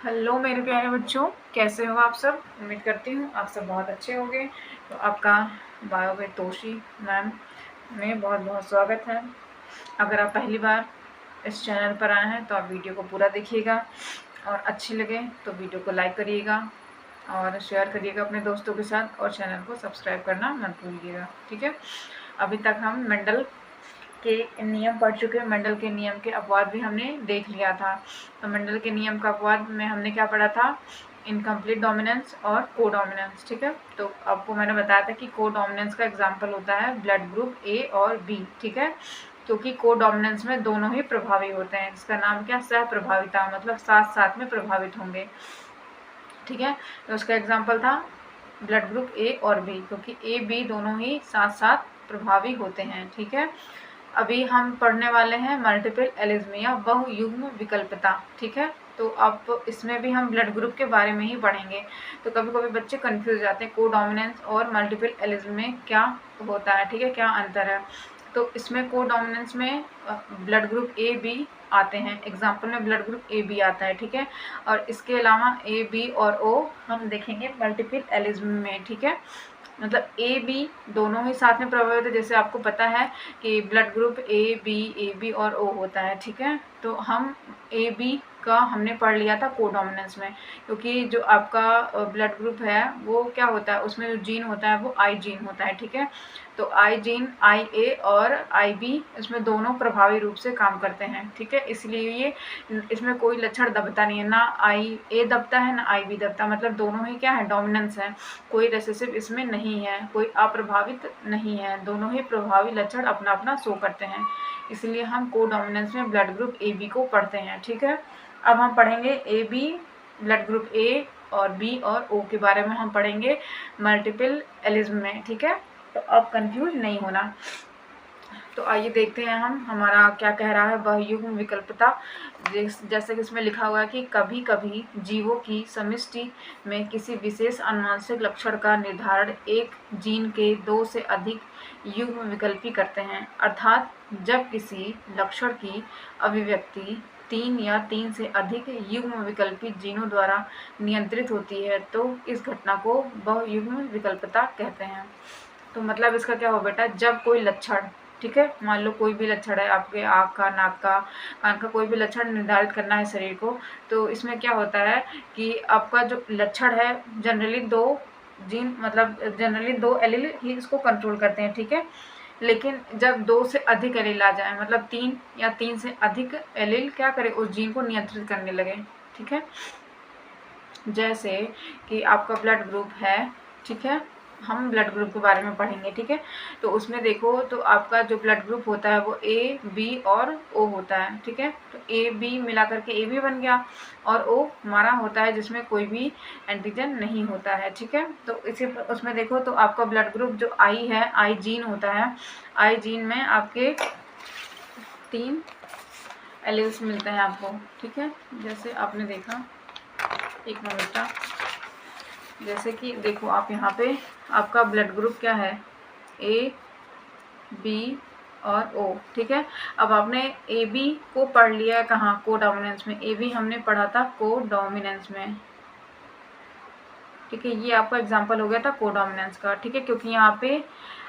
Hello मेरे प्यारे बच्चों, कैसे हो आप सब। उम्मीद करती हूँ आप सब बहुत अच्छे होंगे। तो आपका बायो में तोशी मैम में बहुत बहुत स्वागत है। अगर आप पहली बार इस चैनल पर आए हैं तो आप वीडियो को पूरा देखिएगा और अच्छी लगे तो वीडियो को लाइक करिएगा और शेयर करिएगा अपने दोस्तों के साथ और चैनल को सब्सक्राइब करना मत भूलिएगा, ठीक है। अभी तक हम मेंडल के नियम पढ़ चुके हैं। मेंडल के नियम के अपवाद भी हमने देख लिया था। तो मेंडल के नियम का अपवाद में हमने क्या पढ़ा था, इनकम्प्लीट डोमिनेंस और को डोमिनेंस, ठीक है। तो आपको मैंने बताया था कि को डोमिनेंस का एग्जाम्पल होता है ब्लड ग्रुप ए और बी, ठीक है, क्योंकि को डोमिनेंस में दोनों ही प्रभावी होते हैं। इसका नाम क्या, सह प्रभाविता, मतलब साथ साथ में प्रभावित होंगे, ठीक है। तो उसका एग्जाम्पल था ब्लड ग्रुप ए और बी, क्योंकि ए बी दोनों ही साथ साथ प्रभावी होते हैं, ठीक है। अभी हम पढ़ने वाले हैं मल्टीपल एलिज्मिया, बहुयुग्म विकल्पता, ठीक है। तो अब इसमें भी हम ब्लड ग्रुप के बारे में ही पढ़ेंगे। तो कभी कभी बच्चे कंफ्यूज जाते हैं को डोमिनेंस और मल्टीपल एलिज्म में क्या होता है, ठीक है, क्या अंतर है। तो इसमें को डोमिनेंस में ब्लड ग्रुप ए बी आते हैं, एग्जाम्पल में ब्लड ग्रुप ए बी आता है, ठीक है। और इसके अलावा ए बी और ओ हम देखेंगे मल्टीपल एलिज्म में, ठीक है। मतलब ए बी दोनों ही साथ में प्रभावित है, जैसे आपको पता है कि ब्लड ग्रुप ए बी और ओ होता है, ठीक है। तो हम ए बी का हमने पढ़ लिया था को डोमिनेंस में, क्योंकि जो आपका ब्लड ग्रुप है वो क्या होता है, उसमें जो जीन होता है वो आई जीन होता है, ठीक है। तो आई जीन आई ए और आई बी इसमें दोनों प्रभावी रूप से काम करते हैं, ठीक है। इसलिए ये इसमें कोई लक्षण दबता नहीं है, ना आई ए दबता है ना आई बी दबता, मतलब दोनों ही क्या है, डोमिनेंस है। कोई रिसेसिव इसमें नहीं है, कोई अप्रभावित नहीं है, दोनों ही प्रभावी लक्षण अपना अपना शो करते हैं। इसलिए हम को डोमिनेंस में ब्लड ग्रुप ए बी को पढ़ते हैं, ठीक है। अब हम पढ़ेंगे A B, blood group A और बी और ओ के बारे में हम पढ़ेंगे मल्टीपल एलिज्म में, ठीक है। तो अब कंफ्यूज नहीं होना। तो आइए देखते हैं हम हमारा क्या कह रहा है बहुयुग्म विकल्पता। जैसे कि इसमें लिखा हुआ है कि कभी कभी जीवों की समष्टि में किसी विशेष आनुवंशिक लक्षण का निर्धारण एक जीन के 2 से अधिक युग्म विकल्पी करते हैं, अर्थात जब किसी लक्षण की अभिव्यक्ति 3 या 3 से अधिक युग्म विकल्पी जीनों द्वारा नियंत्रित होती है तो इस घटना को बहुयुग्म विकल्पता कहते हैं। तो मतलब इसका क्या हो बेटा, जब कोई लक्षण, ठीक है, मान लो कोई भी लक्षण है, आपके आँख का, नाक का, कान का कोई भी लक्षण निर्धारित करना है शरीर को, तो इसमें क्या होता है कि आपका जो लक्षण है जनरली 2 जीन, मतलब जनरली 2 एलील ही इसको कंट्रोल करते हैं, ठीक है। लेकिन जब 2 से अधिक एलील आ जाए, मतलब 3 या 3 से अधिक एलील क्या करे, उस जीन को नियंत्रित करने लगे, ठीक है। जैसे कि आपका ब्लड ग्रुप है, ठीक है, हम ब्लड ग्रुप के बारे में पढ़ेंगे, ठीक है। तो उसमें देखो तो आपका जो ब्लड ग्रुप होता है वो ए बी और ओ होता है, ठीक है। तो ए बी मिला करके ए बी बन गया और ओ हमारा होता है जिसमें कोई भी एंटीजन नहीं होता है, ठीक है। तो इसी उसमें देखो तो आपका ब्लड ग्रुप जो आई है, आई जीन होता है, आई जीन में आपके 3 एलील्स मिलते हैं आपको, ठीक है। जैसे आपने देखा, एक मिनट, जैसे कि देखो आप यहाँ पे आपका ब्लड ग्रुप क्या है, ए बी और ओ, ठीक है। अब आपने ए बी को पढ़ लिया है कहाँ, को डोमिनेंस में। ए बी हमने पढ़ा था को डोमिनेंस में, ठीक है। ये आपका एग्जाम्पल हो गया था को डोमिनेंस का, ठीक है, क्योंकि यहाँ पे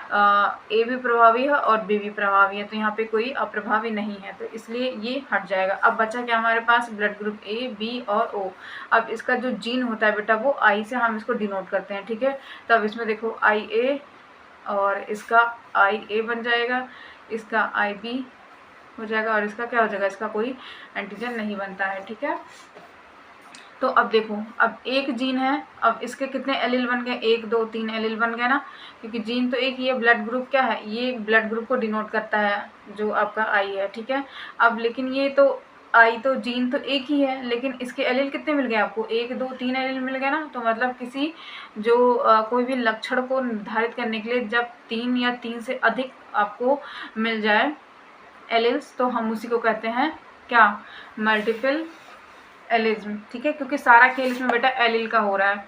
ए भी प्रभावी है और बी भी प्रभावी है, तो यहाँ पे कोई अप्रभावी नहीं है, तो इसलिए ये हट जाएगा। अब बचा क्या हमारे पास, ब्लड ग्रुप ए बी और ओ। अब इसका जो जीन होता है बेटा वो आई से हम इसको डिनोट करते हैं, ठीक है। तब इसमें देखो आई ए और इसका आई ए बन जाएगा, इसका आई बी हो जाएगा और इसका क्या हो जाएगा, इसका कोई एंटीजन नहीं बनता है, ठीक है। तो अब देखो, अब एक जीन है, अब इसके कितने एलील बन गए, 1 2 3 एलील बन गए ना, क्योंकि जीन तो एक ही है। ब्लड ग्रुप क्या है, ये ब्लड ग्रुप को डिनोट करता है जो आपका आई है, ठीक है। अब लेकिन ये तो आई तो जीन तो एक ही है, लेकिन इसके एलील कितने मिल गए आपको, 1 2 3 एलील मिल गए ना। तो मतलब किसी जो कोई भी लक्षण को निर्धारित करने के लिए जब 3 या 3 से अधिक आपको मिल जाए एलील्स, तो हम उसी को कहते हैं क्या, मल्टीपल एलिज्म, ठीक है। क्योंकि सारा खेल इसमें बेटा एलील का हो रहा है,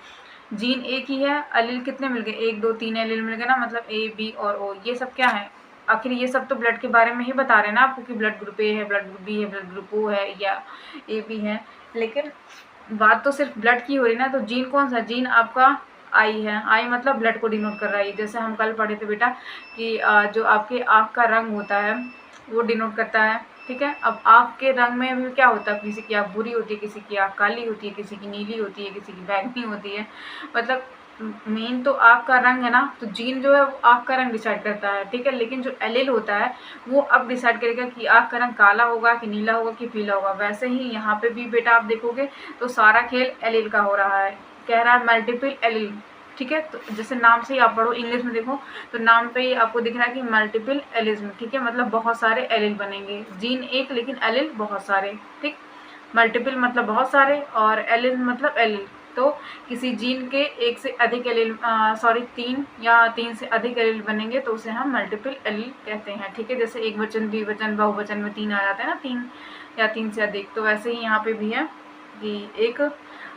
जीन एक ही है, एलील कितने मिल गए, 1 2 3 एलील मिल गए ना, मतलब ए बी और ओ। ये सब क्या है, आखिर ये सब तो ब्लड के बारे में ही बता रहे हैं ना आपको कि ब्लड ग्रुप ए है, ब्लड ग्रुप बी है, ब्लड ग्रुप ओ है या ए बी है, लेकिन बात तो सिर्फ ब्लड की हो रही ना, तो जीन कौन सा, जीन आपका आई है। आई मतलब ब्लड को डिनोट कर रहा है। जैसे हम कल पढ़े थे बेटा कि जो आपके आँख का रंग होता है वो डिनोट करता है, ठीक है। अब आँख के रंग में भी क्या होता है, किसी की आँख बुरी होती है, किसी की आँख काली होती है, किसी की नीली होती है, किसी की बैंगनी होती है। मतलब मेन तो आँख का रंग है ना, तो जीन जो है वो आँख का रंग डिसाइड करता है, ठीक है। लेकिन जो एलील होता है वो अब डिसाइड करेगा कि आँख का रंग काला होगा कि नीला होगा कि पीला होगा। वैसे ही यहाँ पे भी बेटा आप देखोगे तो सारा खेल एलील का हो रहा है। कह रहा है मल्टीपल एलील, ठीक है। तो जैसे नाम से ही आप पढ़ो, इंग्लिश में देखो तो नाम पे ही आपको दिख रहा है कि मल्टीपल एलिज्म, ठीक है। मतलब बहुत सारे एलील बनेंगे, जीन एक लेकिन एलील बहुत सारे, ठीक। मल्टीपल मतलब बहुत सारे और एलिज्म मतलब एलील। तो किसी जीन के एक से अधिक एलील, तीन या तीन से अधिक एलील बनेंगे तो उसे हम मल्टीपल एलील कहते हैं, ठीक है। जैसे एक वचन, द्विवचन, बहुवचन में तीन आ जाते हैं ना, तीन या तीन से अधिक, तो वैसे ही यहाँ पे भी है कि एक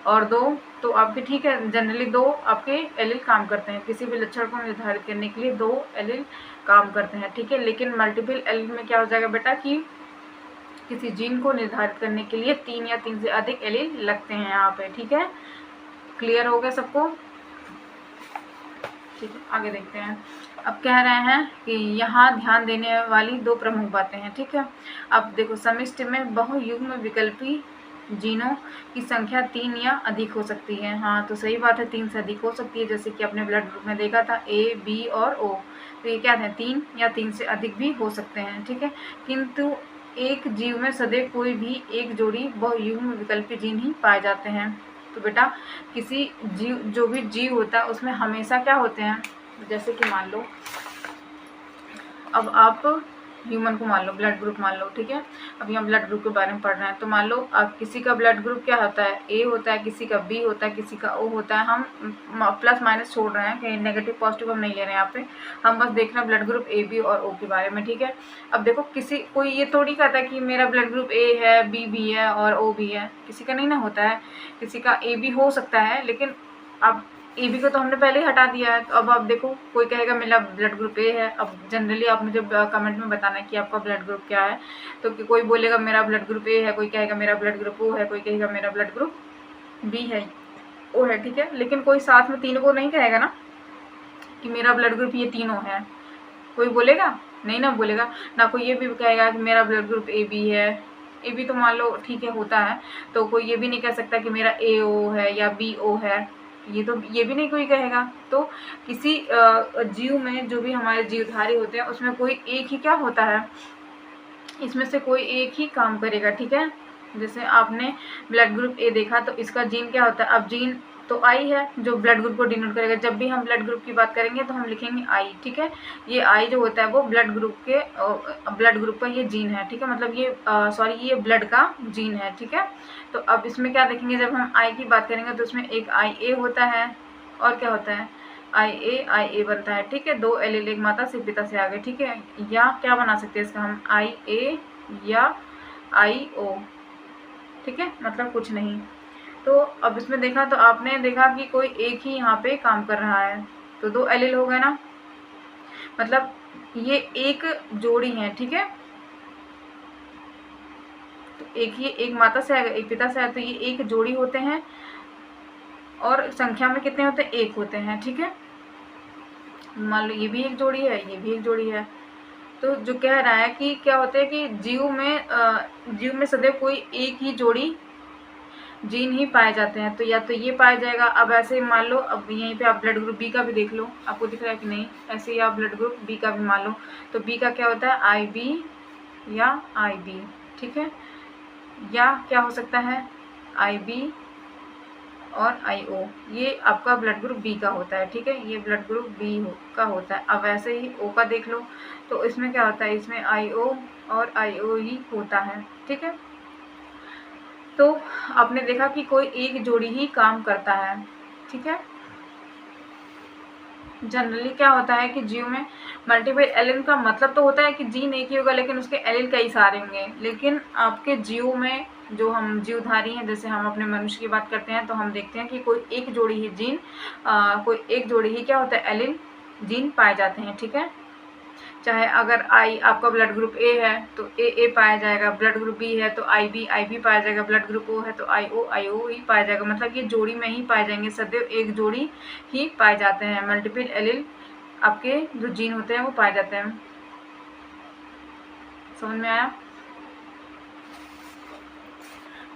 और दो, तो आपके ठीक है जनरली दो आपके एलील काम करते हैं। किसी भी लक्षण को निर्धारित करने के लिए दो एलील काम करते हैं, ठीक है। लेकिन मल्टीपल एलील में क्या हो जाएगा बेटा कि किसी जीन को निर्धारित करने के लिए तीन या तीन से अधिक एलील लगते हैं यहाँ पे, ठीक है। क्लियर हो गया सबको, ठीक है। आगे देखते हैं। अब कह रहे हैं कि यहाँ ध्यान देने वाली दो प्रमुख बातें हैं, ठीक है। अब देखो समष्टि में बहुयुग्म विकल्पी जीनों की संख्या 3 या अधिक हो सकती है। हाँ तो सही बात है, 3 से अधिक हो सकती है। जैसे कि अपने ब्लड ग्रुप में देखा था A, B और O, तो ये क्या है 3 या 3 से अधिक भी हो सकते हैं, ठीक है। किंतु एक जीव में सदैव कोई भी एक जोड़ी बहुयुग्म विकल्पी जीन ही पाए जाते हैं। तो बेटा किसी जीव, जो भी जीव होता है उसमें हमेशा क्या होते हैं, जैसे कि मान लो अब आप ह्यूमन को मान लो, ब्लड ग्रुप मान लो, ठीक है। अब यहाँ ब्लड ग्रुप के बारे में पढ़ रहे हैं, तो मान लो अब किसी का ब्लड ग्रुप क्या होता है, ए होता है, किसी का बी होता है, किसी का ओ होता है। हम प्लस माइनस छोड़ रहे हैं, कहीं नेगेटिव पॉजिटिव हम नहीं ले रहे हैं यहाँ पे, हम बस देख रहे हैं ब्लड ग्रुप ए, बी और ओ के बारे में, ठीक है। अब देखो किसी कोई ये थोड़ी कहता है कि मेरा ब्लड ग्रुप ए है, बी भी है और ओ भी है, किसी का नहीं ना होता है। किसी का ए बी हो सकता है, लेकिन अब ए बी को तो हमने पहले ही हटा दिया है। तो अब आप देखो कोई कहेगा मेरा ब्लड ग्रुप ए है। अब जनरली आप मुझे कमेंट में बताना कि आपका ब्लड ग्रुप क्या है। तो कि कोई बोलेगा मेरा ब्लड ग्रुप ए है, कोई कहेगा मेरा ब्लड ग्रुप ओ है, कोई कहेगा मेरा ब्लड ग्रुप बी है, ओ है, ठीक है। लेकिन कोई साथ में तीनों को नहीं कहेगा ना कि मेरा ब्लड ग्रुप ये तीनों है, कोई बोलेगा नहीं ना बोलेगा ना। कोई ये भी कहेगा कि मेरा ब्लड ग्रुप ए बी है। ए बी तो मान लो ठीक है होता है, तो कोई ये भी नहीं कह सकता कि मेरा ए ओ है या बी ओ है, ये भी नहीं कोई कहेगा। तो किसी जीव में जो भी हमारे जीवधारी होते हैं उसमें कोई एक ही क्या होता है, इसमें से कोई एक ही काम करेगा, ठीक है। जैसे आपने ब्लड ग्रुप ए देखा तो इसका जीन क्या होता है, अब जीन तो आई है जो ब्लड ग्रुप को डिनोट करेगा। जब भी हम ब्लड ग्रुप की बात करेंगे तो हम लिखेंगे आई, ठीक है। ये आई जो होता है वो ब्लड ग्रुप का ये जीन है, ठीक है। मतलब ये ब्लड का जीन है, ठीक है। तो अब इसमें क्या देखेंगे, जब हम आई की बात करेंगे तो उसमें एक आई ए होता है और क्या होता है आई ए बनता है, ठीक है। दो एलील, एक माता से पिता से आगे, ठीक है। या क्या बना सकते हैं इसका हम आई ए या आई ओ, ठीक है, मतलब कुछ नहीं। तो अब इसमें देखा तो आपने देखा कि कोई एक ही यहाँ पे काम कर रहा है, तो दो एलील हो गए ना, मतलब ये एक जोड़ी है, ठीक है। तो एक माता से आएगा, एक पिता से आएगा, तो ये एक जोड़ी होते हैं और संख्या में कितने होते हैं, एक होते हैं, ठीक है। मान लो ये भी एक जोड़ी है, ये भी एक जोड़ी है। तो जो कह रहा है कि क्या होता है कि जीव में सदैव कोई एक ही जोड़ी जीन ही पाए जाते हैं। तो या तो ये पाया जाएगा, अब ऐसे ही मान लो, अब यहीं पे आप ब्लड ग्रुप बी का भी देख लो, आपको दिख रहा है कि नहीं, ऐसे ही आप ब्लड ग्रुप बी का भी मान लो। तो बी का क्या होता है आई बी या आई बी, ठीक है। या क्या हो सकता है आई बी और आई ओ, ये आपका ब्लड ग्रुप बी का होता है, ठीक है। ये ब्लड ग्रुप बी का होता है। अब ऐसे ही ओ का देख लो, तो इसमें क्या होता है, इसमें आई ओ और आई ओ ही होता है, ठीक है। तो आपने देखा कि कोई एक जोड़ी ही काम करता है, ठीक है। जनरली क्या होता है कि जीव में मल्टीपल एलील का मतलब तो होता है कि जीन एक ही होगा लेकिन उसके एलील कई सारे होंगे। लेकिन आपके जीव में जो हम जीवधारी हैं, जैसे हम अपने मनुष्य की बात करते हैं तो हम देखते हैं कि कोई एक जोड़ी ही जीन कोई एक जोड़ी ही क्या होता है एलील जीन पाए जाते हैं, ठीक है। चाहे अगर आई आपका ब्लड ग्रुप ए है तो ए पाया जाएगा, ब्लड ग्रुप बी है तो आई बी पाया जाएगा, ब्लड ग्रुप ओ है तो आई ओ ही पाया जाएगा। मतलब ये जोड़ी में ही पाए जाएंगे, सदैव एक जोड़ी ही पाए जाते हैं। मल्टीपल एलील आपके जो जीन होते हैं वो पाए जाते हैं। समझ में आया?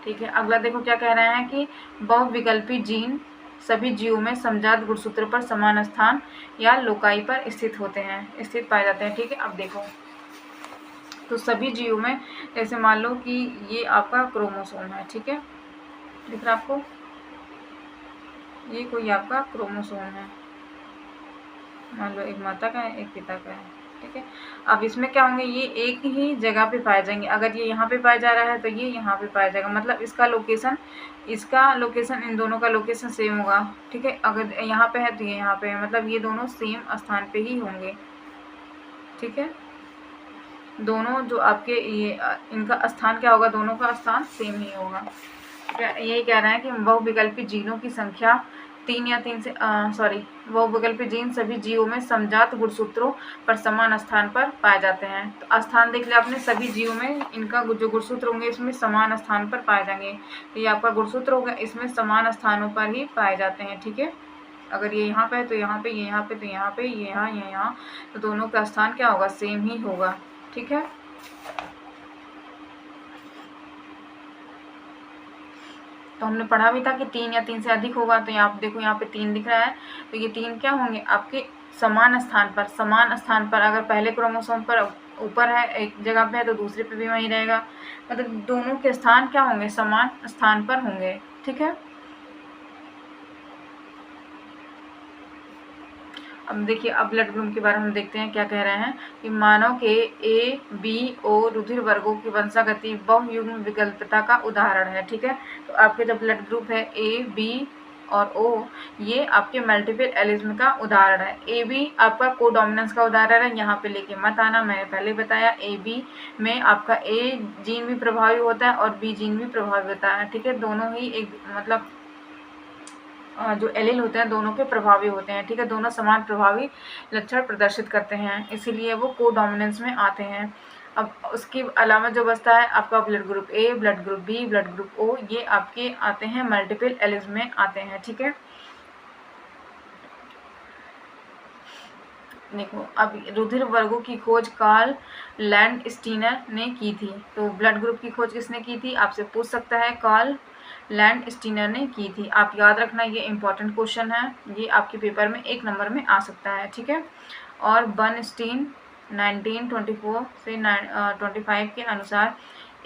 ठीक है, अगला देखो क्या कह रहे हैं कि बहुविकल्पी जीन सभी जीवों में समजात गुणसूत्र पर समान स्थान या लोकाई पर स्थित होते हैं, स्थित पाए जाते हैं। ठीक है, अब देखो तो सभी जीवों में, जैसे मान लो कि ये आपका क्रोमोसोम है, ठीक है, दिख रहा आपको, ये कोई आपका क्रोमोसोम है, मान लो एक माता का है एक पिता का है, ठीक है। अब इसमें क्या होंगे, ये एक ही जगह पे पाए जाएंगे। अगर ये यहाँ पे पाया जा रहा है तो ये यहाँ पे पाया जाएगा, मतलब इसका लोकेशन इन दोनों का लोकेशन सेम होगा, ठीक है। अगर यहाँ पे है तो ये यहाँ पे है, मतलब ये दोनों सेम स्थान पे ही होंगे, ठीक है। दोनों जो आपके ये इनका स्थान क्या होगा, दोनों का स्थान सेम ही होगा। यही कह रहे हैं कि बहुविकल्पी जीनों की संख्या 3 या 3 से बहुविकल्पी जीन सभी जीवों में समजात गुणसूत्रों पर समान स्थान पर पाए जाते हैं। तो स्थान देख लिया आपने, सभी जीवों में इनका जो गुणसूत्र होंगे इसमें समान स्थान पर पाए जाएंगे। तो ये आपका गुणसूत्र होगा, इसमें समान स्थानों पर ही पाए जाते हैं, ठीक है। अगर ये यहाँ पे है तो यहाँ पे, ये यहाँ पे तो यहाँ पे, ये यहाँ, तो दोनों का स्थान क्या होगा, सेम ही होगा, ठीक है। तो हमने पढ़ा भी था कि 3 या 3 से अधिक होगा। तो यहाँ देखो, यहाँ पे 3 दिख रहा है, तो ये 3 क्या होंगे आपके समान स्थान पर। अगर पहले क्रोमोसोम पर ऊपर है, एक जगह पे है, तो दूसरे पे भी वहीं रहेगा, मतलब दोनों के स्थान क्या होंगे, समान स्थान पर होंगे, ठीक है। अब देखिए, अब ब्लड ग्रुप के बारे में देखते हैं क्या कह रहे हैं कि मानव के ए बी ओ रुधिर वर्गों की वंशागति बहुयुग्म विकल्पता का उदाहरण है, ठीक है। तो आपके जो ब्लड ग्रुप है ए बी और ओ, ये आपके मल्टीपल एलिज्म का उदाहरण है। ए बी आपका कोडोमिनेंस का उदाहरण है, यहाँ पे लेके मत आना, मैंने पहले बताया ए बी में आपका ए जीन भी प्रभावी होता है और बी जीन भी प्रभावी होता है, ठीक है। दोनों ही एक मतलब जो एलील होते हैं दोनों के प्रभावी होते हैं, ठीक है। दोनों समान प्रभावी लक्षण प्रदर्शित करते हैं, इसीलिए वो कोडोमिनेंस में आते हैं। अब उसके अलावा जो बचता है आपका blood group A, blood group B, blood group O, ये आपके आते हैं मल्टीपल एलिज में आते हैं, ठीक है। देखो, अब रुधिर वर्गों की खोज कार्ल लैंडस्टीनर ने की थी। तो ब्लड ग्रुप की खोज किसने की थी, आपसे पूछ सकता है, कार्ल लैंडस्टीनर ने की थी। आप याद रखना, ये इंपॉर्टेंट क्वेश्चन है, ये आपके पेपर में 1 नंबर में आ सकता है, ठीक है। और बर्नस्टीन 1924 से 25 के अनुसार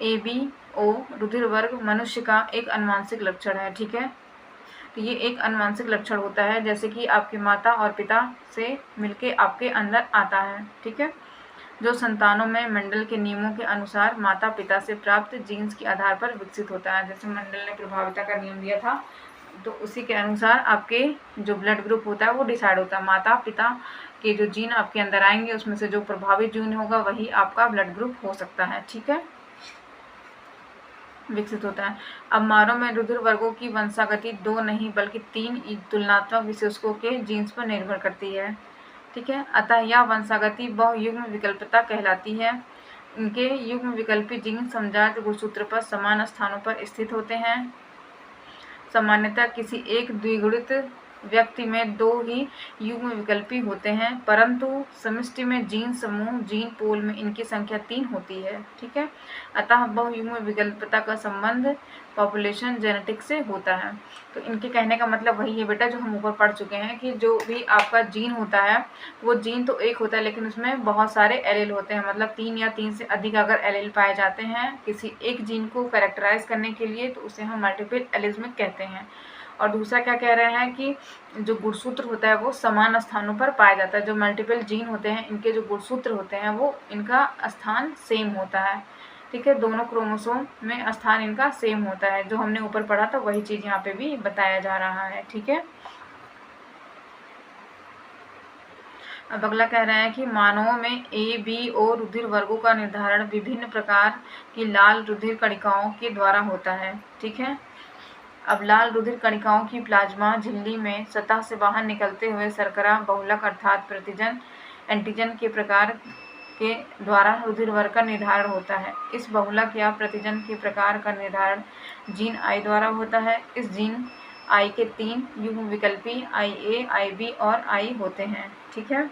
ABO रुधिर वर्ग मनुष्य का एक अनुवांशिक लक्षण है, ठीक है। तो ये एक अनुवांशिक लक्षण होता है, जैसे कि आपके माता और पिता से मिलके आपके अंदर आता है, ठीक है। जो संतानों में मंडल के नियमों के अनुसार माता पिता से प्राप्त जीन्स के आधार पर विकसित होता है। जैसे मंडल ने प्रभाविता का नियम दिया था, तो उसी के अनुसार आपके जो ब्लड ग्रुप होता है वो डिसाइड होता है। माता पिता के जो जीन आपके अंदर आएंगे उसमें से जो प्रभावित जीन होगा वही आपका ब्लड ग्रुप हो सकता है, ठीक है, विकसित होता है। अब मानव में रुधिर वर्गों की वंशागति 2 नहीं बल्कि 3 तुलनात्मक विशेषकों के जीन्स पर निर्भर करती है, ठीक है। अतः यह वंशागति बहुयुग्म विकल्पता कहलाती है। इनके युग्म विकल्पी जीन समजात गुणसूत्र पर समान स्थानों पर स्थित होते हैं। सामान्यतः किसी एक द्विगुणित व्यक्ति में 2 ही युग्म विकल्पी होते हैं, परंतु समष्टि में जीन समूह जीन पोल में इनकी संख्या 3 होती है, ठीक है। अतः बहुयुग्म विकल्पता का संबंध पॉपुलेशन जेनेटिक्स से होता है। तो इनके कहने का मतलब वही है बेटा जो हम ऊपर पढ़ चुके हैं कि जो भी आपका जीन होता है वो जीन तो एक होता है लेकिन उसमें बहुत सारे एलील होते हैं, मतलब 3 या 3 से अधिक अगर एलील पाए जाते हैं किसी एक जीन को कैरेक्टराइज करने के लिए तो उसे हम मल्टीपल एलिज्म कहते हैं। और दूसरा क्या कह रहे हैं कि जो गुणसूत्र होता है वो समान स्थानों पर पाया जाता है। जो मल्टीपल जीन होते हैं इनके जो गुणसूत्र होते हैं वो इनका स्थान सेम होता है, ठीक है। दोनों क्रोमोसोम में स्थान इनका सेम होता है। जो हमने ऊपर पढ़ा था वही चीज़ यहाँ पे भी बताया जा रहा है, ठीक है। अब अगला कह रहे हैं कि मानवों में ABO रुधिर वर्गों का निर्धारण विभिन्न प्रकार की लाल रुधिर कणिकाओं के द्वारा होता है, ठीक है। अब लाल रुधिर कणिकाओं की प्लाज्मा झिल्ली में सतह से बाहर निकलते हुए शर्करा बहुलक अर्थात प्रतिजन एंटीजन के प्रकार के द्वारा रुधिर वर्ग का निर्धारण होता है। इस बहुलक या प्रतिजन के प्रकार का निर्धारण जीन आई द्वारा होता है। इस जीन आई के 3 युग्म विकल्पी IA, IB और I होते हैं। ठीक है,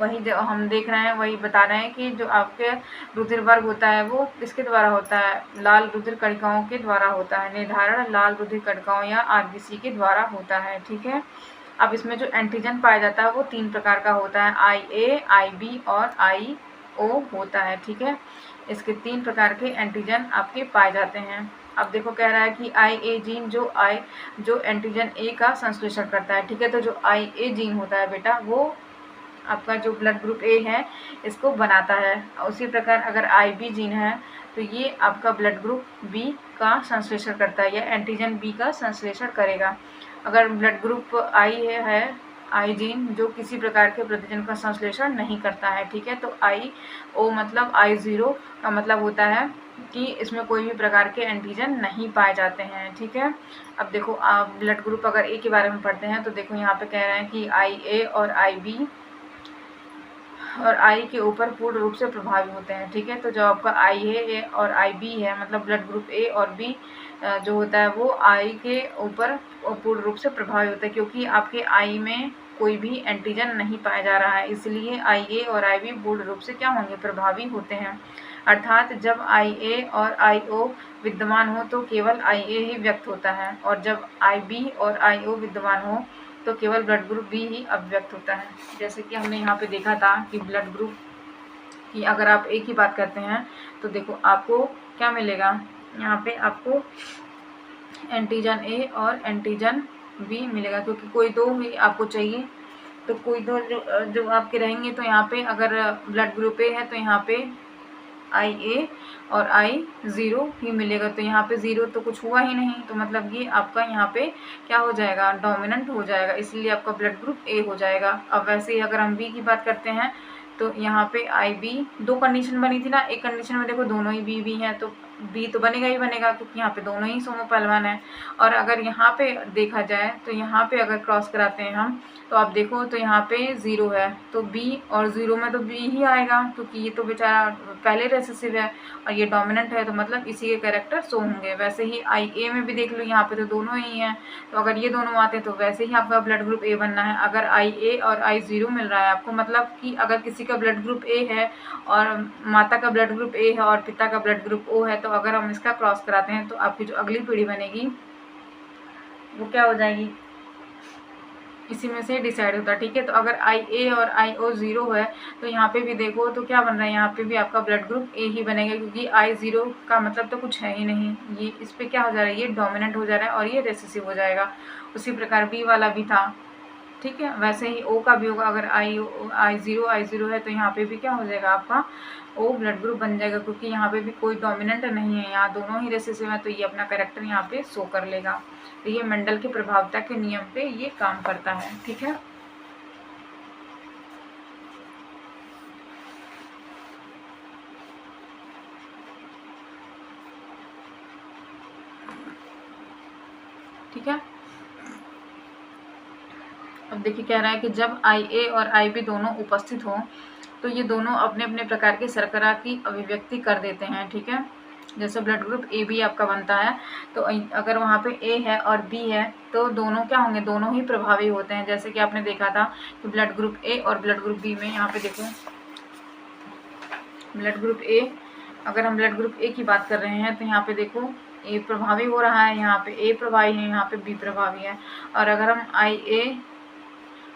वही जो हम देख रहे हैं वही बता रहे हैं कि जो आपके रुधिर वर्ग होता है वो किसके द्वारा होता है, लाल रुधिर कणिकाओं के द्वारा होता है। निर्धारण लाल रुधिर कणिकाओं या RBC के द्वारा होता है। ठीक है, अब इसमें जो एंटीजन पाया जाता है वो 3 प्रकार का होता है, IA, IB और IO होता है। ठीक है, इसके 3 प्रकार के एंटीजन आपके पाए जाते हैं। अब देखो कह रहा है कि IA जीन जो एंटीजन A का संश्लेषण करता है। ठीक है, तो जो IA जीन होता है बेटा वो आपका जो ब्लड ग्रुप A है इसको बनाता है। उसी प्रकार अगर IB जीन है तो ये आपका ब्लड ग्रुप B का संश्लेषण करता है या एंटीजन B का संश्लेषण करेगा। अगर ब्लड ग्रुप I है I जीन जो किसी प्रकार के प्रतिजन का संश्लेषण नहीं करता है। ठीक है, तो IO मतलब I0 का मतलब होता है कि इसमें कोई भी प्रकार के एंटीजन नहीं पाए जाते हैं। ठीक है, अब देखो आप ब्लड ग्रुप अगर A के बारे में पढ़ते हैं तो देखो यहाँ पे कह रहे हैं कि IA और IB और I के ऊपर पूर्ण रूप से प्रभावी होते हैं। ठीक है, तो जो आपका I है और IB है मतलब ब्लड ग्रुप A और B जो होता है वो I के ऊपर पूर्ण रूप से प्रभावी होता है, क्योंकि आपके I में कोई भी एंटीजन नहीं पाया जा रहा है, इसलिए IA और IB पूर्ण रूप से क्या होंगे, प्रभावी होते हैं। अर्थात जब IA और IO विद्यमान हो तो केवल IA ही व्यक्त होता है, और जब IB और IO विद्यमान हो तो केवल ब्लड ग्रुप B ही अभिव्यक्त होता है। जैसे कि हमने यहाँ पे देखा था कि ब्लड ग्रुप की अगर आप A की बात करते हैं तो देखो आपको क्या मिलेगा, यहाँ पे आपको एंटीजन A और एंटीजन B मिलेगा, क्योंकि कोई 2 ही आपको चाहिए, तो कोई 2 जो आपके रहेंगे। तो यहाँ पे अगर ब्लड ग्रुप A है तो यहाँ पे IA और I0 ही मिलेगा, तो यहाँ पे 0 तो कुछ हुआ ही नहीं, तो मतलब ये आपका यहाँ पे क्या हो जाएगा, डोमिनेंट हो जाएगा, इसलिए आपका ब्लड ग्रुप A हो जाएगा। अब वैसे ही अगर हम B की बात करते हैं तो यहाँ पे IB 2 कंडीशन बनी थी ना, एक कंडीशन में देखो दोनों ही B हैं तो B तो बनेगा ही बनेगा, क्योंकि यहाँ पे दोनों ही सोमो पहलवान है। और अगर यहाँ पे देखा जाए तो यहाँ पे अगर क्रॉस कराते हैं हम तो आप देखो तो यहाँ पे 0 है, तो B और 0 में तो B ही आएगा, क्योंकि ये तो बेचारा पहले रेसेसिव है और ये डोमिनेंट है, तो मतलब इसी के कैरेक्टर शो होंगे। वैसे ही IA में भी देख लो, यहाँ पे तो दोनों ही हैं, तो अगर ये दोनों आते हैं तो वैसे ही आपका ब्लड ग्रुप A बनना है। अगर IA और I0 मिल रहा है आपको, मतलब कि अगर किसी का ब्लड ग्रुप A है और माता का ब्लड ग्रुप A है और पिता का ब्लड ग्रुप O है, तो अगर हम इसका क्रॉस कराते हैं तो आपकी जो अगली पीढ़ी बनेगी वो क्या हो जाएगी, इसी में से डिसाइड होता है। ठीक है, तो अगर IA और IO 0 है तो यहाँ पे भी देखो तो क्या बन रहा है, यहाँ पे भी आपका ब्लड ग्रुप A ही बनेगा, क्योंकि I0 का मतलब तो कुछ है ही नहीं, ये इस पे क्या हो जा रहा है, ये डोमिनेंट हो जा रहा है और ये रेसेसिव हो जाएगा। उसी प्रकार B वाला भी था। ठीक है, वैसे ही O का भी होगा, अगर I0 है तो यहाँ पे भी क्या हो जाएगा, आपका O ब्लड ग्रुप बन जाएगा, क्योंकि यहाँ पे भी कोई डोमिनेंट नहीं है, यहाँ दोनों ही रेसेसिव है, तो ये अपना कैरेक्टर यहाँ पे शो कर लेगा। तो ये मेंडल के प्रभावता के नियम पे ये काम करता है। ठीक है, ठीक है। अब देखिए कह रहा है कि जब IA और IB दोनों उपस्थित हों तो ये दोनों अपने अपने प्रकार के शर्करा की अभिव्यक्ति कर देते हैं। ठीक है, जैसे ब्लड ग्रुप AB आपका बनता है तो अगर वहाँ पे A है और B है तो दोनों क्या होंगे, दोनों ही प्रभावी होते हैं। जैसे कि आपने देखा था कि ब्लड ग्रुप A और ब्लड ग्रुप B में, यहाँ पे देखो ब्लड ग्रुप A, अगर हम ब्लड ग्रुप A की बात कर रहे हैं तो यहाँ पे देखो A प्रभावी हो रहा है, यहाँ पे A प्रभावी है, यहाँ पे B प्रभावी है। और अगर हम IA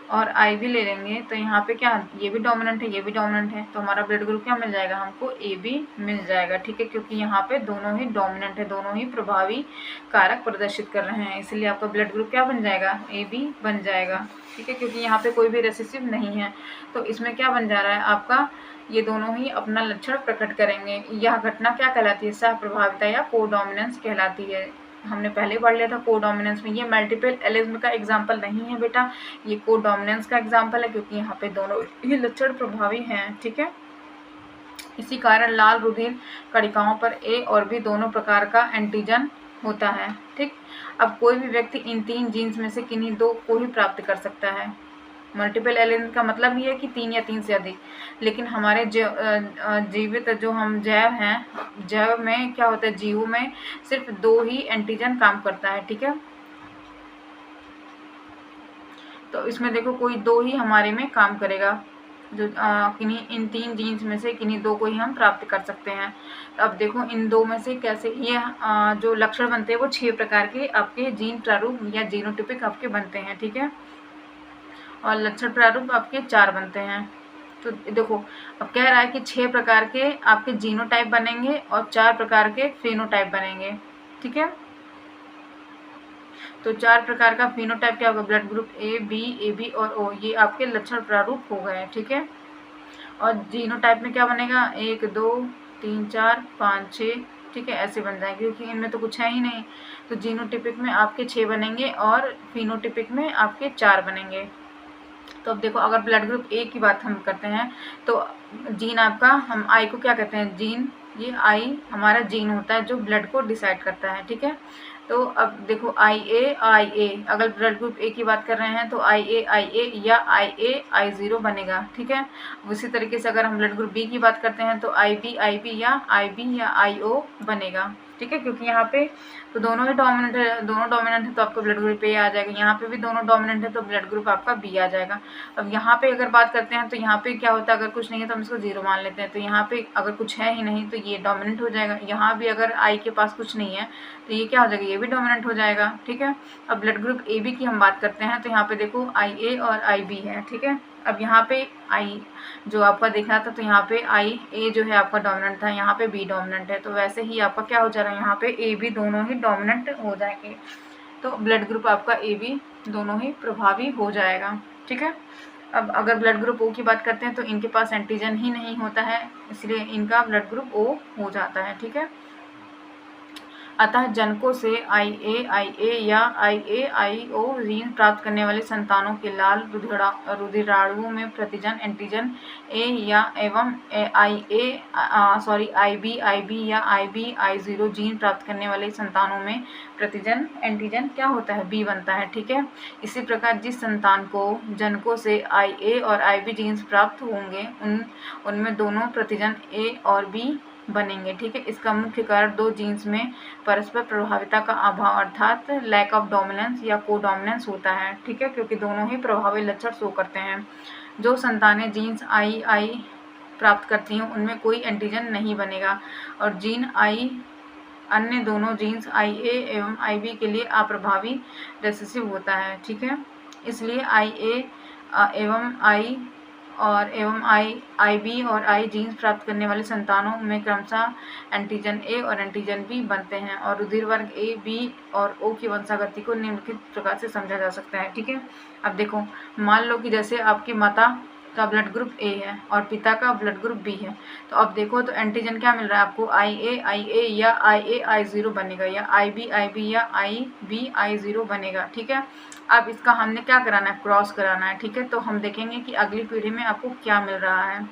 और IB ले लेंगे तो यहाँ पे क्या, ये भी डोमिनेंट है, ये भी डोमिनेंट है, तो हमारा ब्लड ग्रुप क्या मिल जाएगा, हमको AB मिल जाएगा। ठीक है, क्योंकि यहाँ पे दोनों ही डोमिनेंट है, दोनों ही प्रभावी कारक प्रदर्शित कर रहे हैं, इसलिए आपका ब्लड ग्रुप क्या बन जाएगा, AB बन जाएगा। ठीक है, क्योंकि यहाँ पे कोई भी रेसेसिव नहीं है, तो इसमें क्या बन जा रहा है आपका, ये दोनों ही अपना लक्षण प्रकट करेंगे। यह घटना क्या कहलाती है, सह प्रभाविता या कोडोमिनेंस कहलाती है। हमने पहले पढ़ लिया था कोडोमिनेंस में, ये मल्टीपल एलिज्म का एग्जाम्पल नहीं है बेटा, ये कोडोमिनेंस का एग्जाम्पल है, क्योंकि यहाँ पे दोनों ही लक्षण प्रभावी हैं। ठीक है, इसी कारण लाल रुधिर कणिकाओं पर A और B दोनों प्रकार का एंटीजन होता है। ठीक, अब कोई भी व्यक्ति इन 3 जीन्स में से किन्हीं 2 को ही प्राप्त कर सकता है। मल्टीपल एलियन का मतलब ये है कि 3 या 3 से अधिक। लेकिन हमारे जीवित जो हम जैव हैं, जैव में क्या होता है, जीवों में सिर्फ 2 ही एंटीजन काम करता है, ठीक है। तो इसमें देखो कोई 2 ही हमारे में काम करेगा, जो किन्हीं इन 3 जीन्स में से किन्हीं 2 को ही हम प्राप्त कर सकते हैं। तो अब देखो इन 2 में से कैसे ये जो लक्षण बनते हैं वो 6 प्रकार के आपके जीन प्रारूप या जीनोटिपिक आपके बनते हैं, ठीक है। और लक्षण प्रारूप आपके 4 बनते हैं। तो देखो अब कह रहा है कि 6 प्रकार के आपके जीनोटाइप बनेंगे और 4 प्रकार के फेनोटाइप बनेंगे, ठीक है। तो 4 प्रकार का फिनोटाइप क्या होगा, ब्लड ग्रुप ए बी और ओ, ये आपके लक्षण प्रारूप हो गए, ठीक है। और जीनोटाइप में क्या बनेगा, 1 2 3 4 5 6, ठीक है, ऐसे बन जाएंगे क्योंकि इनमें तो कुछ है ही नहीं। तो जीनोटिपिक में आपके 6 बनेंगे और फिनोटिपिक में आपके 4 बनेंगे। तो अब देखो अगर ब्लड ग्रुप ए की बात हम करते हैं तो जीन आपका, हम आई को क्या कहते हैं, जीन, ये आई हमारा जीन होता है जो ब्लड को डिसाइड करता है, ठीक है। तो अब देखो आई ए, अगर ब्लड ग्रुप ए की बात कर रहे हैं तो आई ए या आई ज़ीरो बनेगा, ठीक है। उसी तरीके से अगर हम ब्लड ग्रुप बी की बात करते हैं तो आई बी या आई ओ बनेगा, ठीक है। क्योंकि यहाँ पे तो दोनों ही डोमिनेंट है तो आपका ब्लड ग्रुप ए आ जाएगा, यहाँ पे भी दोनों डोमिनेंट है तो ब्लड ग्रुप आपका बी आ जाएगा। अब यहाँ पे अगर बात करते हैं तो यहाँ पे क्या होता है, अगर कुछ नहीं है तो हम इसको 0 मान लेते हैं, तो यहाँ पे अगर कुछ है ही नहीं तो ये डोमिनेंट हो जाएगा। यहाँ भी अगर आई के पास कुछ नहीं है तो ये क्या हो जाएगा, ये भी डोमिनेंट हो जाएगा, ठीक है। अब ब्लड ग्रुप ए बी की हम बात करते हैं तो यहाँ पे देखो आई ए और आई बी है, ठीक है। अब यहाँ पे आई जो आपका देख रहा था तो यहाँ पे आई ए जो है आपका डोमिनेंट था, यहाँ पे बी डोमिनेंट है, तो वैसे ही आपका क्या हो जा रहा है, यहाँ पे ए बी दोनों ही डोमिनेंट हो जाएंगे। तो ब्लड ग्रुप आपका ए बी दोनों ही प्रभावी हो जाएगा, ठीक है। अब अगर ब्लड ग्रुप ओ की बात करते हैं तो इनके पास एंटीजन ही नहीं होता है, इसलिए इनका ब्लड ग्रुप ओ हो जाता है, ठीक है। अतः जनकों से आई ए या आई ओ जीन प्राप्त करने वाले संतानों के लाल रुधिराणुओं में प्रतिजन एंटीजन ए या एवं आई बी या आई ज़ीरो जीन प्राप्त करने वाले संतानों में प्रतिजन एंटीजन क्या होता है, बी बनता है, ठीक है। इसी प्रकार जिस संतान को जनकों से आई ए और आई बी जीन्स प्राप्त होंगे उनमें दोनों प्रतिजन ए और बी बनेंगे, ठीक है। इसका मुख्य कारण 2 जीन्स में परस्पर प्रभाविता का अभाव अर्थात लैक ऑफ डोमिनेंस या कोडोमिनेंस होता है, ठीक है, क्योंकि दोनों ही प्रभावी लक्षण शो करते हैं। जो संतानें जीन्स आई प्राप्त करती हैं उनमें कोई एंटीजन नहीं बनेगा और जीन आई अन्य दोनों जीन्स आई ए एवं आई बी के लिए अप्रभावी रेसेसिव होता है, ठीक है। इसलिए आई ए एवं आई बी और आई जीन्स प्राप्त करने वाले संतानों में क्रमशः एंटीजन ए और एंटीजन बी बनते हैं और रुधिर वर्ग ए बी और ओ की वंशागति को निम्नलिखित प्रकार से समझा जा सकता है, ठीक है। अब देखो मान लो कि जैसे आपकी माता का ब्लड ग्रुप ए है और पिता का ब्लड ग्रुप बी है, तो अब देखो तो एंटीजन क्या मिल रहा है आपको, आई ए या आई ज़ीरो बनेगा या आई बी या आई ज़ीरो बनेगा, ठीक है। अब इसका हमने क्या कराना है, क्रॉस कराना है, ठीक है। तो हम देखेंगे कि अगली पीढ़ी में आपको क्या मिल रहा है।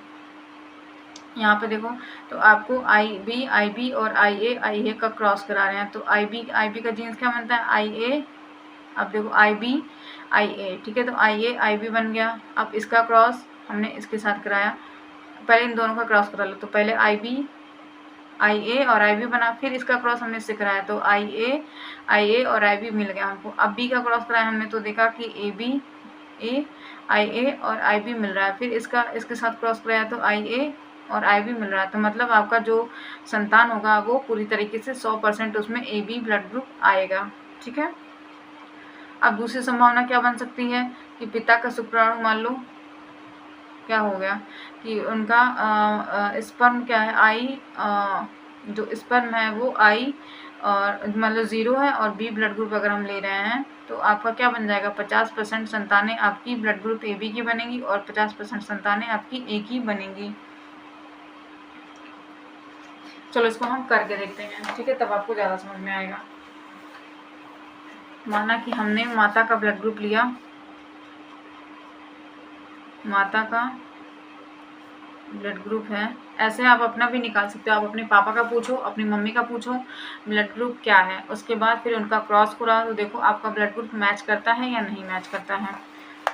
यहाँ पे देखो तो आपको आई बी और आई ए का क्रॉस करा रहे हैं, तो आई बी का जीन्स क्या बनता है, आई ए। अब देखो आई बी आई ए, ठीक है, तो आई बी बन गया। अब इसका क्रॉस हमने इसके साथ कराया, पहले इन दोनों का क्रॉस करा लो, तो पहले आई ए और आई बी बना, फिर इसका क्रॉस हमने इससे कराया तो आई ए और आई बी मिल गया हमको। अब बी का क्रॉस कराया हमने तो देखा कि आई ए और आई बी मिल रहा है, फिर इसके साथ क्रॉस कराया तो आई ए और आई बी मिल रहा है। तो मतलब आपका जो संतान होगा वो पूरी तरीके से 100% उसमें ए बी ब्लड ग्रुप आएगा, ठीक है। अब दूसरी संभावना क्या बन सकती है कि पिता का शुक्राणु मान लो क्या हो गया कि उनका स्पर्म क्या है, आई जो स्पर्म है वो आई और मतलब 0 है और बी ब्लड ग्रुप अगर हम ले रहे हैं तो आपका क्या बन जाएगा, 50% संतानें आपकी ब्लड ग्रुप ए बी की बनेंगी और 50% संतानें आपकी ए की बनेंगी। चलो इसको हम करके देखते हैं, ठीक है, तब आपको ज़्यादा समझ में आएगा। माना कि हमने माता का ब्लड ग्रुप लिया, माता का ब्लड ग्रुप है, ऐसे आप अपना भी निकाल सकते हो, आप अपने पापा का पूछो, अपनी मम्मी का पूछो ब्लड ग्रुप क्या है, उसके बाद फिर उनका क्रॉस करा तो देखो आपका ब्लड ग्रुप मैच करता है या नहीं मैच करता है।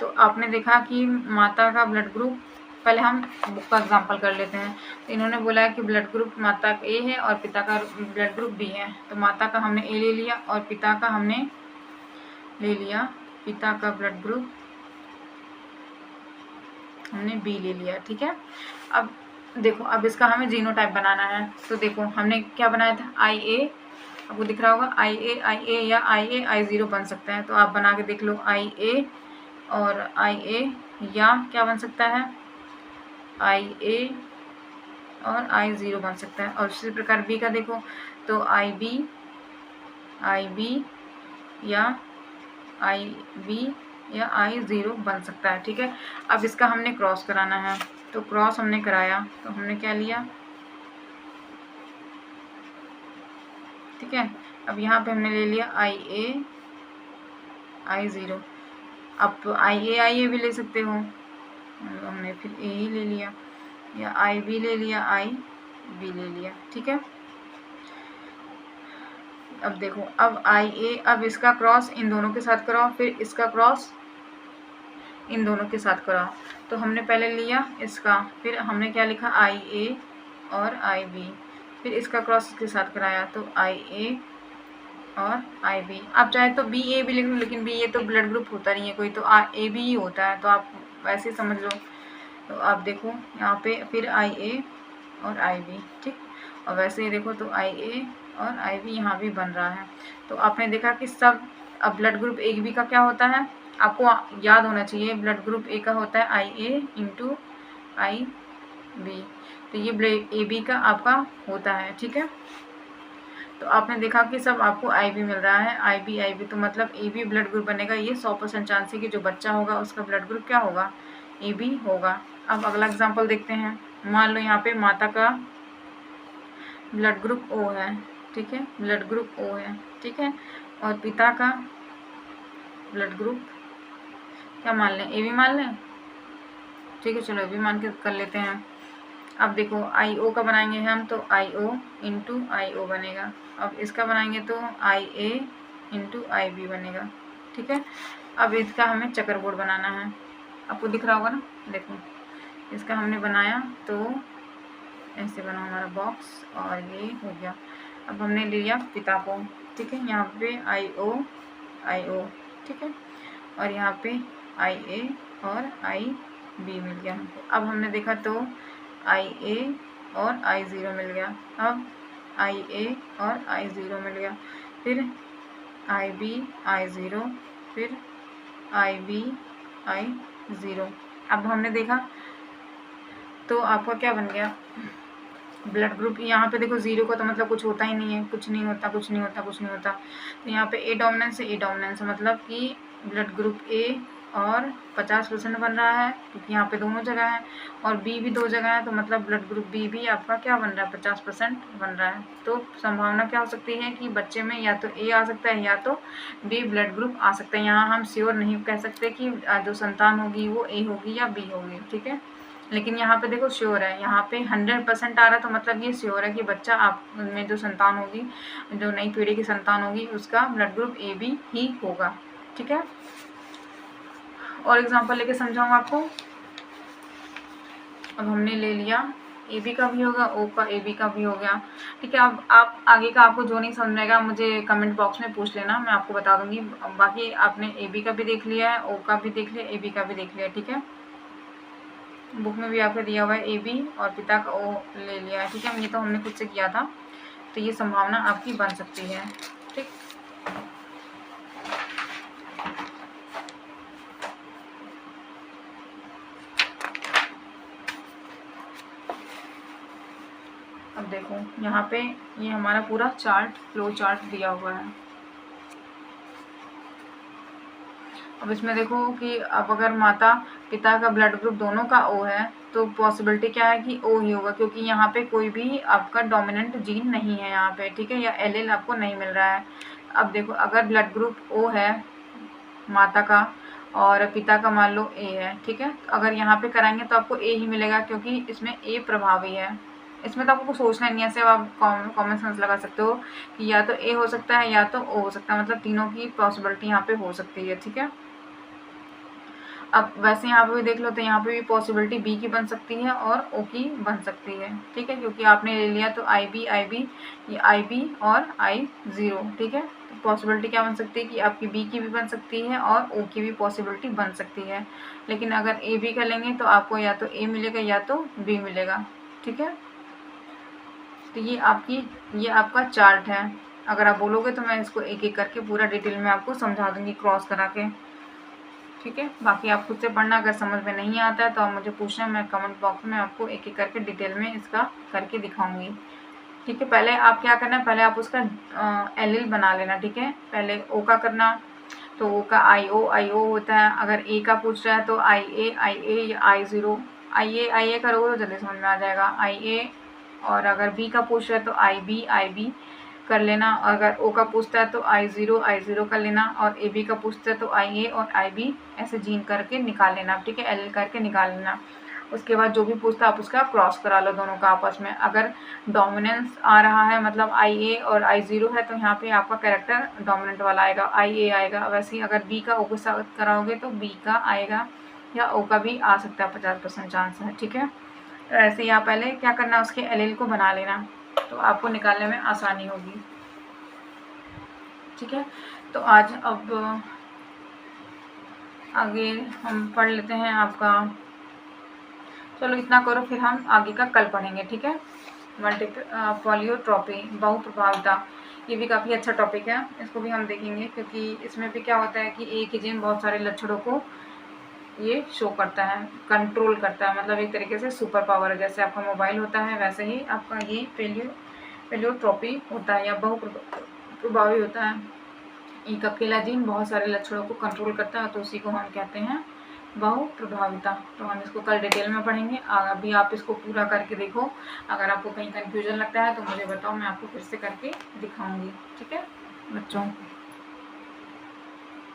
तो आपने देखा कि माता का ब्लड ग्रुप, पहले हम बुक का एग्जाम्पल कर लेते हैं। तो इन्होंने बोला है कि ब्लड ग्रुप माता का ए है और पिता का ब्लड ग्रुप बी है। तो माता का हमने ए ले लिया और पिता का हमने ले लिया, पिता का ब्लड ग्रुप हमने बी ले लिया, ठीक है। अब देखो, अब इसका हमें जीनोटाइप बनाना है। तो देखो हमने क्या बनाया था, आई ए, आपको दिख रहा होगा आई ए या आई 0 बन सकता है। तो आप बना के देख लो, आई ए और आई ए, या क्या बन सकता है, आई ए और आई 0 बन सकता है। और इसी प्रकार बी का देखो, तो आई बी या आई बी या आई 0 बन सकता है, ठीक है। अब इसका हमने क्रॉस कराना है। तो क्रॉस हमने कराया, तो हमने क्या लिया, ठीक है। अब यहाँ पे हमने ले लिया आई ए आई 0। अब आई ए भी ले सकते हो, हमने फिर ए ही ले लिया, या आई बी ले लिया, आई बी ले लिया, ठीक है। अब देखो, अब आई ए, अब इसका क्रॉस इन दोनों के साथ कराओ, फिर इसका क्रॉस इन दोनों के साथ कराओ। तो हमने पहले लिया इसका, फिर हमने क्या लिखा, आई ए और आई बी, फिर इसका क्रॉस इसके साथ कराया, तो आई ए और आई बी। आप चाहे तो बी ए भी लिख लो, लेकिन बी ए तो ब्लड ग्रुप होता नहीं है कोई, तो ए बी ही होता है, तो आप वैसे ही समझ लो। तो आप देखो यहाँ पे फिर आई ए और आई बी, ठीक। और वैसे ही देखो, तो आई ए और आई बी यहाँ भी बन रहा है। तो आपने देखा कि सब, अब ब्लड ग्रुप ए बी का क्या होता है, आपको याद होना चाहिए, ब्लड ग्रुप ए का होता है आई ए इंटू आई बी। तो ये ए बी का आपका होता है, ठीक है। तो आपने देखा कि सब आपको आई बी मिल रहा है, आई बी, तो मतलब ए बी ब्लड ग्रुप बनेगा। ये 100% चांस है कि जो बच्चा होगा उसका ब्लड ग्रुप क्या होगा, ए बी होगा। अब अगला एग्जांपल देखते हैं। मान लो यहाँ पे माता का ब्लड ग्रुप ओ है, ठीक है, ब्लड ग्रुप ओ है, ठीक है, और पिता का ब्लड ग्रुप क्या मान लें, ए बी मान लें, ठीक है। चलो ए बी मान के कर लेते हैं। अब देखो आई ओ का बनाएंगे हम, तो आई ओ इंटू आई ओ बनेगा। अब इसका बनाएंगे तो आई ए इंटू आई बी बनेगा, ठीक है। अब इसका हमें चक्कर बोर्ड बनाना है, आपको दिख रहा होगा ना, देखो इसका हमने बनाया तो ऐसे बना हमारा बॉक्स, और ये हो गया। अब हमने लिया पिता को, ठीक है, यहाँ पे आई ओ, ठीक है, और यहाँ पे आई ए और आई बी मिल गया हमको। अब हमने देखा तो आई ए और आई 0 मिल गया। अब आई ए और आई 0 मिल गया, फिर आई बी आई 0, फिर आई बी आई 0। अब हमने देखा तो आपका क्या बन गया, ब्लड ग्रुप। यहाँ पे देखो 0 का तो मतलब कुछ होता ही नहीं है, कुछ नहीं होता। तो यहाँ पे ए डोमिनेंस है, मतलब कि ब्लड ग्रुप ए और 50% बन रहा है, क्योंकि यहाँ पे दोनों जगह है, और बी भी 2 जगह है, तो मतलब ब्लड ग्रुप बी भी आपका क्या बन रहा है, 50% बन रहा है। तो संभावना क्या हो सकती है कि बच्चे में या तो ए आ सकता है या तो बी ब्लड ग्रुप आ सकता है। यहाँ हम श्योर नहीं कह सकते कि जो संतान होगी वो ए होगी या बी होगी, ठीक है। लेकिन यहाँ पे देखो श्योर है, यहाँ पे 100% आ रहा है, तो मतलब ये श्योर है कि बच्चा आप में जो संतान होगी, जो नई पीढ़ी की संतान होगी, उसका ब्लड ग्रुप ए बी ही होगा, ठीक है। और एग्जांपल लेके समझाऊंगा आपको। अब हमने ले लिया ए बी का भी होगा, ओ का ए बी का भी हो गया, ठीक है। अब आप आगे का आपको जो नहीं समझ में आएगा मुझे कमेंट बॉक्स में पूछ लेना, मैं आपको बता दूंगी। बाकी आपने ए बी का भी देख लिया है, ओ का भी देख लिया, ए बी का भी देख लिया, ठीक है। बुक में भी आपको दिया हुआ है ए बी और पिता का ओ ले लिया है, ठीक है। ये तो हमने खुद से किया था, तो ये संभावना आपकी बन सकती है, ठीक। अब देखो यहाँ पे ये हमारा पूरा फ्लो चार्ट दिया हुआ है। अब इसमें देखो कि अब अगर माता पिता का ब्लड ग्रुप दोनों का ओ है, तो पॉसिबिलिटी क्या है कि ओ ही होगा, क्योंकि यहाँ पे कोई भी आपका डोमिनेंट जीन नहीं है यहाँ पे, ठीक है, या एलील आपको नहीं मिल रहा है। अब देखो अगर ब्लड ग्रुप ओ है माता का और पिता का मान लो ए है, ठीक है, तो अगर यहाँ पे कराएंगे तो आपको ए ही मिलेगा, क्योंकि इसमें ए प्रभावी है। इसमें तो आपको कुछ सोचना नहीं है, सिर्फ आप कॉमन सेंस लगा सकते हो कि या तो ए हो सकता है या तो ओ हो सकता है, मतलब तीनों की पॉसिबिलिटी यहाँ पे हो सकती है, ठीक है। अब वैसे यहाँ पे भी देख लो तो यहाँ पे भी पॉसिबिलिटी बी की बन सकती है और ओ की बन सकती है, ठीक है, क्योंकि आपने ले लिया तो आई बी ये आई बी और I0, ठीक है। तो पॉसिबिलिटी क्या बन सकती है कि आपकी बी की भी बन सकती है और ओ की भी पॉसिबिलिटी बन सकती है। लेकिन अगर ए बी कर लेंगे तो आपको या तो ए मिलेगा या तो बी मिलेगा, ठीक है। तो ये आपका चार्ट है। अगर आप बोलोगे तो मैं इसको एक एक करके पूरा डिटेल में आपको समझा दूंगी क्रॉस करा के, ठीक है। बाकी आप खुद से पढ़ना, अगर समझ में नहीं आता है तो आप मुझे पूछना, मैं कमेंट बॉक्स में आपको एक एक करके डिटेल में इसका करके दिखाऊंगी, ठीक है। पहले आप क्या करना है, पहले आप उसका एल बना लेना, ठीक है। पहले ओ का करना, तो ओ का आई ओ होता है। अगर ए का पूछ रहा है तो आई ए या I0, आई ए करोगे तो जल्दी समझ में आ जाएगा, IA। और अगर बी का पूछ रहा है तो आई बी कर लेना। अगर ओ का पूछता है तो I0 कर लेना। और ए बी का पूछता है तो IA और IB ऐसे जीन करके निकाल लेना, ठीक है, एल करके निकाल लेना। उसके बाद जो भी पूछता है आप उसका क्रॉस करा लो दोनों का आपस में। अगर डोमिनेंस आ रहा है, मतलब IA और I0 है, तो यहाँ पे आपका कैरेक्टर डोमिनेंट वाला आएगा, IA आएगा। वैसे ही अगर बी का ओ के साथ कराओगे तो बी का आएगा, या ओ का भी आ सकता है, 50% चांस है, ठीक है। तो ऐसे ही आप पहले क्या करना, उसके एल को बना लेना, तो आपको निकालने में आसानी होगी, ठीक है। तो आज अब आगे हम पढ़ लेते हैं आपका, चलो इतना करो, फिर हम आगे का कल पढ़ेंगे, ठीक है। पॉलियोट्रॉपी, बहुप्रभाविता, ये भी काफ़ी अच्छा टॉपिक है, इसको भी हम देखेंगे, क्योंकि इसमें भी क्या होता है कि एक ही जीन बहुत सारे लक्षणों को ये शो करता है, कंट्रोल करता है, मतलब एक तरीके से सुपर पावर है। जैसे आपका मोबाइल होता है वैसे ही आपका ये पॉलियोट्रॉपी होता है या बहुप्रभावी होता है। एक अकेला जीन बहुत सारे लक्षणों को कंट्रोल करता है, तो उसी को हम कहते हैं बहुप्रभाविता। तो हम इसको कल डिटेल में पढ़ेंगे। अभी आप इसको पूरा करके देखो, अगर आपको कहीं कन्फ्यूजन लगता है तो मुझे बताओ, मैं आपको फिर से करके दिखाऊंगी, ठीक है बच्चों।